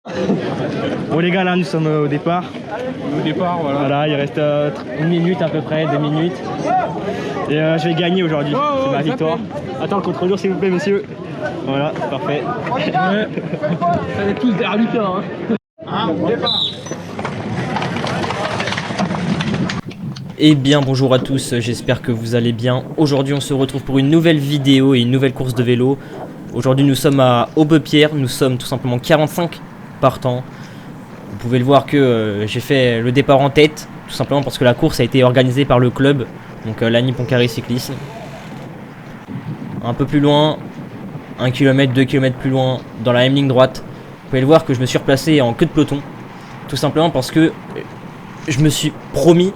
Bon les gars, là nous sommes au départ. Au départ, voilà. Voilà, il reste une minute à peu près, 2 minutes. Et je vais gagner aujourd'hui, c'est ma victoire. Attends le contre-jour s'il vous plaît monsieur. Voilà, c'est parfait. Ouais. Ça va être tous derrière Lucas. Départ. Eh bien bonjour à tous, j'espère que vous allez bien. Aujourd'hui on se retrouve pour une nouvelle vidéo et une nouvelle course de vélo. Aujourd'hui nous sommes à Aubepierre, nous sommes tout simplement 45 partants. Vous pouvez le voir que j'ai fait le départ en tête, tout simplement parce que la course a été organisée par le club, donc Lagny Pont-Carré Cyclisme. Un peu plus loin, 1 km, 2 km plus loin, dans la même ligne droite, vous pouvez le voir que je me suis replacé en queue de peloton. Tout simplement parce que je me suis promis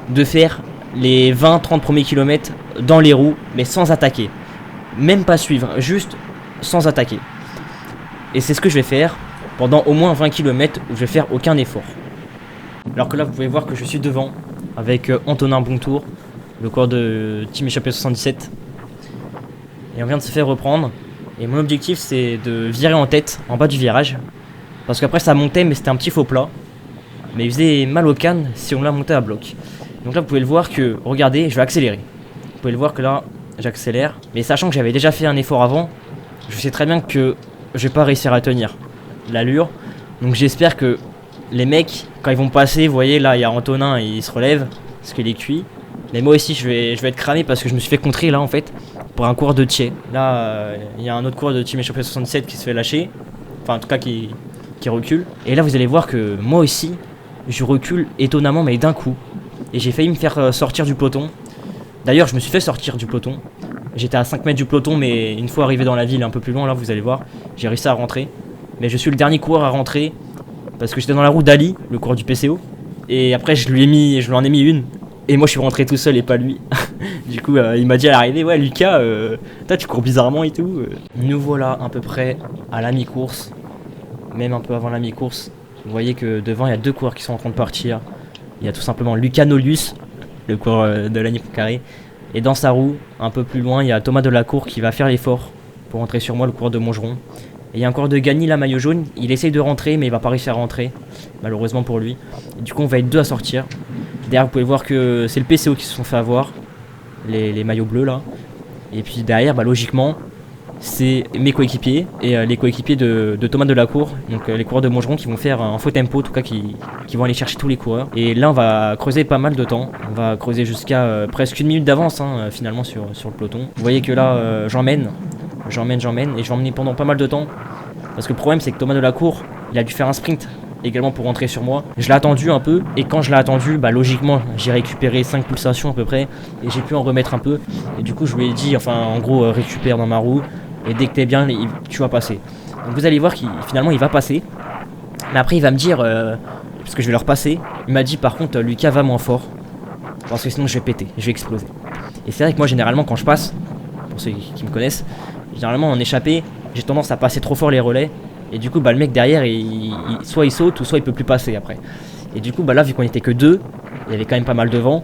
de faire les 20-30 premiers kilomètres dans les roues, mais sans attaquer. Même pas suivre, juste sans attaquer. Et c'est ce que je vais faire pendant au moins 20 km où je vais faire aucun effort. Alors que là, vous pouvez voir que je suis devant avec Antonin Bontour, le coureur de Team Échappée 77. Et on vient de se faire reprendre. Et mon objectif, c'est de virer en tête en bas du virage. Parce qu'après, ça montait, mais c'était un petit faux plat. Mais il faisait mal aux cannes si on l'a monté à bloc. Donc là vous pouvez le voir que, regardez, je vais accélérer. Vous pouvez le voir que là, j'accélère. Mais sachant que j'avais déjà fait un effort avant, je sais très bien que je vais pas réussir à tenir l'allure. Donc j'espère que les mecs, quand ils vont passer, vous voyez là, il y a Antonin, il se relève, parce qu'il est cuit. Mais moi aussi, je vais être cramé parce que je me suis fait contrer là en fait, pour un coureur de Thiers. Là, il y a un autre coureur de Team Échappée 67 qui se fait lâcher. Enfin en tout cas qui recule. Et là vous allez voir que moi aussi, je recule étonnamment mais d'un coup. Et j'ai failli me faire sortir du peloton. D'ailleurs je me suis fait sortir du peloton. J'étais à 5 mètres du peloton, mais une fois arrivé dans la ville un peu plus loin, là vous allez voir, j'ai réussi à rentrer. Mais je suis le dernier coureur à rentrer parce que j'étais dans la roue d'Ali, le coureur du PCO. Et après je lui en ai mis une. Et moi je suis rentré tout seul et pas lui. Du coup il m'a dit à l'arrivée, ouais Lucas, toi tu cours bizarrement et tout. Nous voilà à peu près à la mi-course. Même un peu avant la mi-course. Vous voyez que devant il y a deux coureurs qui sont en train de partir. Il y a tout simplement Lucas Nolius, le coureur de Lagny Pont-Carré. Et dans sa roue, un peu plus loin, il y a Thomas Delacour qui va faire l'effort pour rentrer sur moi, le coureur de Montgeron. Et il y a encore de Gagny, la maillot jaune. Il essaye de rentrer, mais il va pas réussir à rentrer, malheureusement pour lui. Et du coup, on va être deux à sortir. Derrière, vous pouvez voir que c'est le PCO qui se sont fait avoir, les maillots bleus là. Et puis derrière, logiquement, c'est mes coéquipiers et les coéquipiers de Thomas Delacour, donc les coureurs de Montgeron qui vont faire un faux tempo, en tout cas qui vont aller chercher tous les coureurs. Et là on va creuser pas mal de temps, on va creuser jusqu'à presque 1 minute d'avance finalement sur le peloton. Vous voyez que là j'emmène et je vais emmener pendant pas mal de temps. Parce que le problème c'est que Thomas Delacour, il a dû faire un sprint également pour rentrer sur moi. Je l'ai attendu un peu et quand je l'ai attendu, logiquement j'ai récupéré 5 pulsations à peu près et j'ai pu en remettre un peu. Et du coup je lui ai dit, en gros récupère dans ma roue. Et dès que t'es bien, tu vas passer. Donc vous allez voir qu'il finalement il va passer. Mais après il va me dire, parce que je vais leur passer, il m'a dit par contre Lucas va moins fort. Parce que sinon je vais péter, je vais exploser. Et c'est vrai que moi généralement quand je passe, pour ceux qui me connaissent, généralement en échappée, j'ai tendance à passer trop fort les relais. Et du coup le mec derrière, soit il saute ou soit il peut plus passer après. Et du coup là vu qu'on était que deux, il y avait quand même pas mal de vent.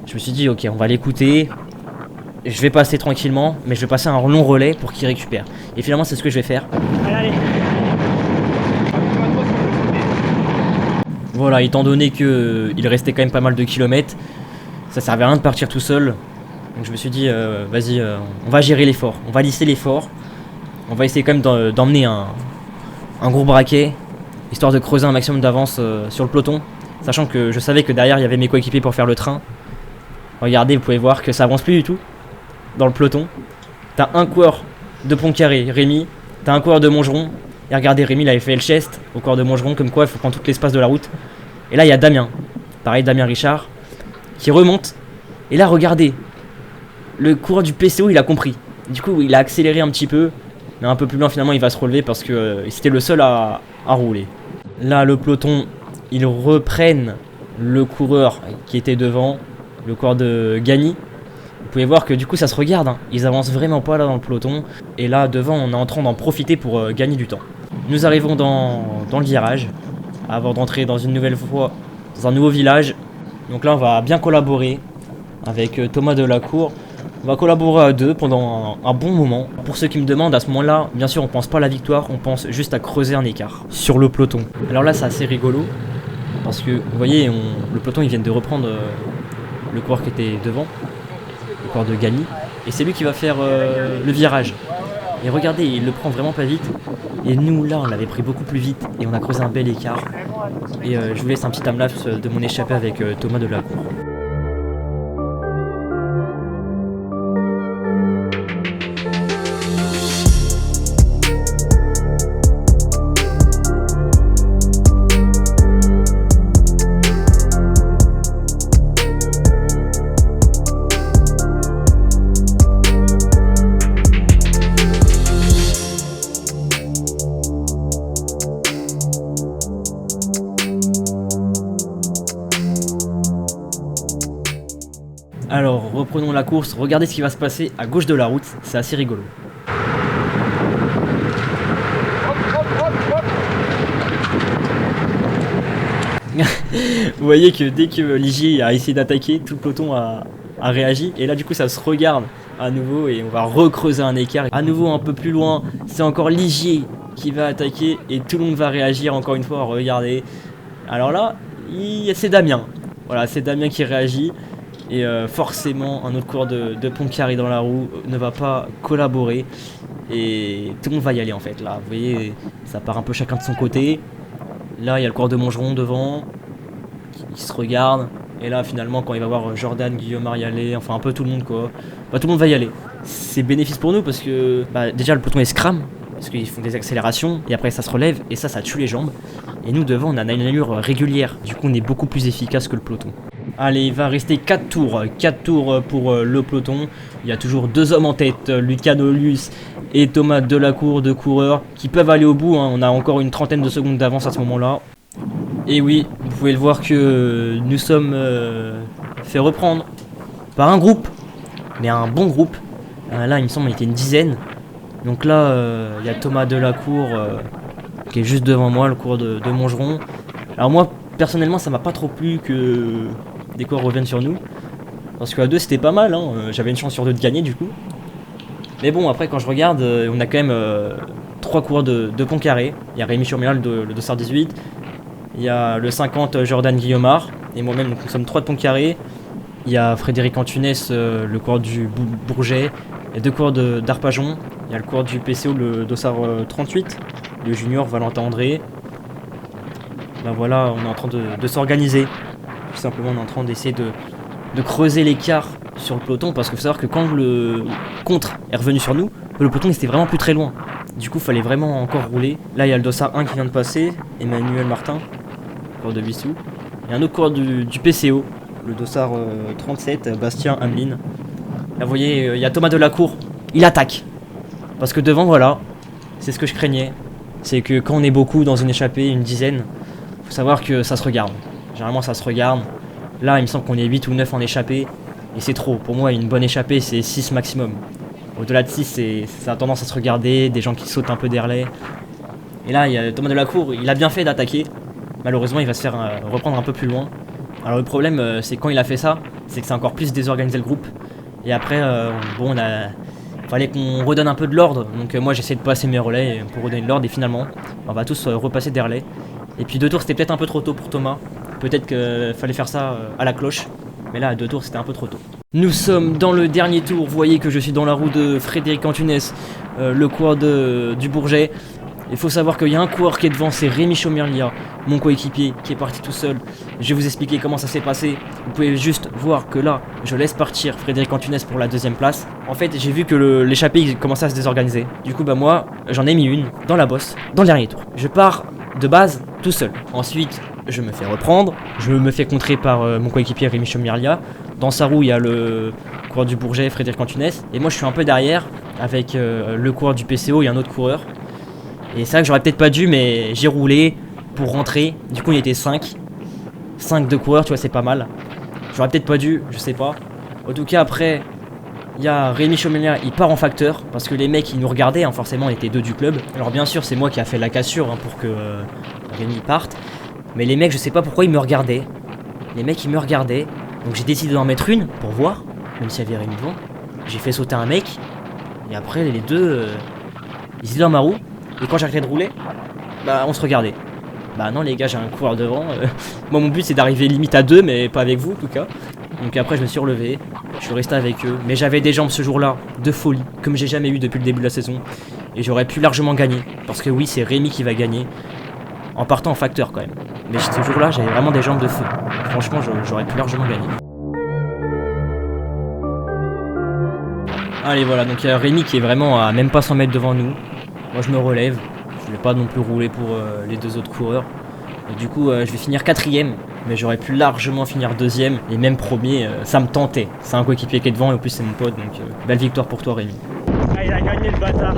Je me suis dit ok on va l'écouter. Je vais passer tranquillement, mais je vais passer un long relais pour qu'il récupère. Et finalement, c'est ce que je vais faire. Allez. Voilà, étant donné qu'il restait quand même pas mal de kilomètres, ça servait à rien de partir tout seul. Donc je me suis dit, vas-y, on va gérer l'effort. On va lisser l'effort. On va essayer quand même d'emmener un gros braquet, histoire de creuser un maximum d'avance sur le peloton. Sachant que je savais que derrière, il y avait mes coéquipiers pour faire le train. Regardez, vous pouvez voir que ça avance plus du tout. Dans le peloton, t'as un coureur de Pont-Carré, Rémi, t'as un coureur de Montgeron, et regardez Rémi il avait fait le chest au coureur de Montgeron, comme quoi il faut prendre tout l'espace de la route. Et là il y a Damien, pareil Damien Richard, qui remonte, et là regardez, le coureur du PCO il a compris, du coup il a accéléré un petit peu, mais un peu plus loin finalement il va se relever parce que c'était le seul à rouler. Là le peloton, ils reprennent le coureur qui était devant, le coureur de Gagny. Vous pouvez voir que du coup ça se regarde, ils avancent vraiment pas là dans le peloton. Et là devant on est en train d'en profiter pour gagner du temps. Nous arrivons dans le virage, avant d'entrer dans une nouvelle fois dans un nouveau village. Donc là on va bien collaborer avec Thomas Delacour. On va collaborer à deux pendant un bon moment. Pour ceux qui me demandent, à ce moment-là, bien sûr, on pense pas à la victoire, on pense juste à creuser un écart sur le peloton. Alors là, c'est assez rigolo parce que, vous voyez, le peloton, ils viennent de reprendre le coureur qui était devant, le coureur de Gagny, et c'est lui qui va faire le virage. Et regardez, il le prend vraiment pas vite. Et nous, là, on l'avait pris beaucoup plus vite et on a creusé un bel écart. Et je vous laisse un petit timelapse de mon échappée avec Thomas Delacour. Alors, reprenons la course, regardez ce qui va se passer à gauche de la route, c'est assez rigolo. Vous voyez que dès que Ligier a essayé d'attaquer, tout le peloton a réagi, et là du coup ça se regarde à nouveau et on va recreuser un écart. À nouveau un peu plus loin, c'est encore Ligier qui va attaquer et tout le monde va réagir encore une fois, regardez. Alors là, c'est Damien, voilà, c'est Damien qui réagit. Et forcément, un autre coureur de Pontcarré dans la roue ne va pas collaborer. Et tout le monde va y aller en fait. Là, vous voyez, ça part un peu chacun de son côté. Là, il y a le coureur de Montgeron devant, qui se regarde. Et là, finalement, quand il va voir Jordan, Guillaume y aller, enfin un peu tout le monde quoi, bah, tout le monde va y aller. C'est bénéfice pour nous parce que déjà le peloton est scram, parce qu'ils font des accélérations et après ça se relève et ça tue les jambes. Et nous devant, on a une allure régulière. Du coup, on est beaucoup plus efficace que le peloton. Allez, il va rester 4 tours pour le peloton. Il y a toujours 2 hommes en tête, Lucas Nolus et Thomas Delacour, 2 coureurs qui peuvent aller au bout, hein. On a encore une trentaine de secondes d'avance à ce moment-là. Et oui, vous pouvez le voir que nous sommes fait reprendre par un groupe, mais un bon groupe. Là, il me semble qu'il était une dizaine. Donc là, il y a Thomas Delacour qui est juste devant moi, le coureur de Montgeron. Alors moi, personnellement, ça m'a pas trop plu que des coureurs reviennent sur nous, parce qu'à 2 c'était pas mal, hein. J'avais une chance sur 2 de gagner du coup. Mais bon, après quand je regarde, on a quand même 3 coureurs de Pontcarré. Il y a Rémi Churméal, le Dossard 18, il y a le 50 Jordan Guillaumard, et moi-même, donc nous sommes 3 de Pontcarré. Il y a Frédéric Antunes, le coureur du Bourget, et 2 coureurs d'Arpajon. Il y a le coureur du PCO, le Dossard 38, le junior Valentin André. Voilà, on est en train de s'organiser. Tout simplement, on est en train d'essayer de creuser l'écart sur le peloton, parce qu'il faut savoir que quand le contre est revenu sur nous, le peloton était vraiment plus très loin. Du coup, il fallait vraiment encore rouler. Là, il y a le Dossard 1 qui vient de passer, Emmanuel Martin, coureur de Vissou. Il y a un autre coureur du PCO, le Dossard 37, Bastien Hamelin. Là, vous voyez, il y a Thomas Delacour, il attaque. Parce que devant, voilà, c'est ce que je craignais. C'est que quand on est beaucoup dans une échappée, une dizaine, faut savoir que ça se regarde. Généralement ça se regarde. Là il me semble qu'on est 8 ou 9 en échappée. Et c'est trop. Pour moi une bonne échappée c'est 6 maximum. Au-delà de 6 ça a tendance à se regarder. Des gens qui sautent un peu derrière. Et là il y a Thomas Delacour. Il a bien fait d'attaquer. Malheureusement il va se faire reprendre un peu plus loin. Alors le problème c'est quand il a fait ça, c'est que c'est encore plus désorganisé le groupe. Et après bon fallait qu'on redonne un peu de l'ordre. Donc moi j'essaie de passer mes relais pour redonner de l'ordre. Et finalement on va tous repasser des relais. Et puis 2 tours c'était peut-être un peu trop tôt pour Thomas. Peut-être qu'il fallait faire ça à la cloche. Mais là à 2 tours c'était un peu trop tôt. Nous sommes dans le dernier tour. Vous voyez que je suis dans la roue de Frédéric Antunes, le coureur du Bourget. Il faut savoir qu'il y a un coureur qui est devant, c'est Rémi Chaumerlia, mon coéquipier, qui est parti tout seul. Je vais vous expliquer comment ça s'est passé. Vous pouvez juste voir que là, je laisse partir Frédéric Antunes pour la 2e place. En fait, j'ai vu que l'échappée commençait à se désorganiser. Du coup, moi, j'en ai mis une dans la bosse, dans le dernier tour. Je pars de base tout seul. Ensuite, je me fais reprendre. Je me fais contrer par mon coéquipier Rémi Chaumerlia. Dans sa roue, il y a le coureur du Bourget, Frédéric Antunes. Et moi, je suis un peu derrière avec le coureur du PCO et un autre coureur. Et c'est vrai que j'aurais peut-être pas dû, mais j'ai roulé pour rentrer. Du coup, il était 5. 5 de coureurs, tu vois, c'est pas mal. J'aurais peut-être pas dû, je sais pas. En tout cas, après, il y a Rémi Chaumerlia, il part en facteur. Parce que les mecs, ils nous regardaient, hein, forcément, on était 2 du club. Alors, bien sûr, c'est moi qui a fait la cassure pour que Rémi parte. Mais les mecs, je sais pas pourquoi ils me regardaient. Les mecs, ils me regardaient. Donc, j'ai décidé d'en mettre une pour voir, même s'il y avait Rémi devant. j'ai fait sauter un mec, et après les deux, ils étaient dans ma roue, et quand j'arrêtais de rouler, bah on se regardait. Bah non les gars, j'ai un coureur devant, moi mon but c'est d'arriver limite à 2, mais pas avec vous en tout cas. Donc après je me suis relevé, je suis resté avec eux, mais j'avais des jambes ce jour-là, de folie, comme j'ai jamais eu depuis le début de la saison, et j'aurais pu largement gagner, parce que oui c'est Rémi qui va gagner, en partant en facteur quand même. Mais ce jour-là j'avais vraiment des jambes de feu, franchement j'aurais pu largement gagner. Allez voilà, donc il y a Rémi qui est vraiment à même pas 100 mètres devant nous. Moi je me relève, je vais pas non plus rouler pour les deux autres coureurs. Et du coup je vais finir 4ème, mais j'aurais pu largement finir 2ème et même premier, ça me tentait. C'est un coéquipier qui est devant et en plus c'est mon pote, donc belle victoire pour toi Rémi. Ah il a gagné le bâtard.